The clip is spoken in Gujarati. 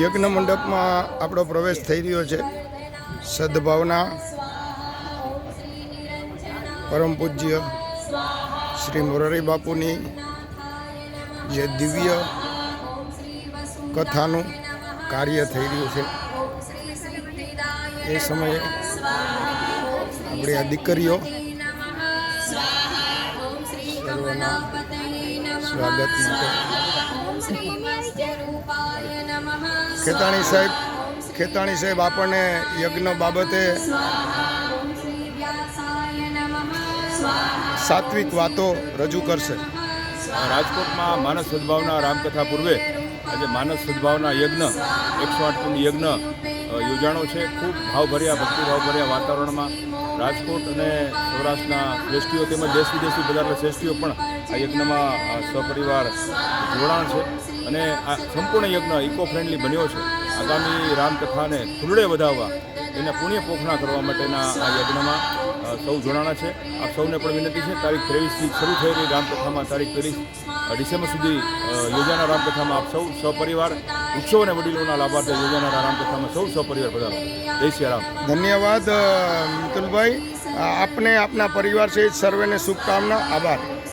યજ્ઞ મંડપમાં આપણો પ્રવેશ થઈ રહ્યો છે. સદભાવના પરમ પૂજ્ય શ્રી મોરારી બાપુની જે દિવ્ય કથાનું કાર્ય થઈ રહ્યું છે એ સમયે આપણી આ દીકરીઓ સર્વના સ્વાગત માટે ખેતાણી સાહેબ આપણને યજ્ઞ બાબતે સાત્વિક વાતો રજૂ કરશે. રાજકોટમાં માનસ સદભાવના રામકથા પૂર્વે આજે માનસ સદભાવના યજ્ઞ 108 કુંડ યજ્ઞ યોજાણો છે. ખૂબ ભાવભર્યા ભક્તિભાવભર્યા વાતાવરણમાં રાજકોટ અને સૌરાષ્ટ્રના શ્રેષ્ઠીઓ તેમજ દેશ વિદેશથી બધા શ્રેષ્ઠીઓ પણ આ યજ્ઞમાં સપરિવાર જોડાણ છે અને આ સંપૂર્ણ યજ્ઞ ઇકો ફ્રેન્ડલી બન્યો છે. આગામી રામકથાને ફૂલડે વધાવવા એના પુણ્ય પોખણા કરવા માટેના આ યજ્ઞમાં સૌ જોડાણા છે. આપ સૌને પણ વિનંતી છે, તારીખ 23થી શરૂ થયેલી રામકથામાં તારીખ 30 ડિસેમ્બર સુધી યોજાનાર રામકથામાં આપ સૌ સપરિવાર વૃક્ષો અને વડીલોના લાભાર્થે યોજાનાર રામકથામાં સૌ સપરિવાર પધારો. જય શ્રી રામ. ધન્યવાદ મિતુલભાઈ. આપને આપના પરિવાર સહિત સર્વેને શુભકામના. આભાર.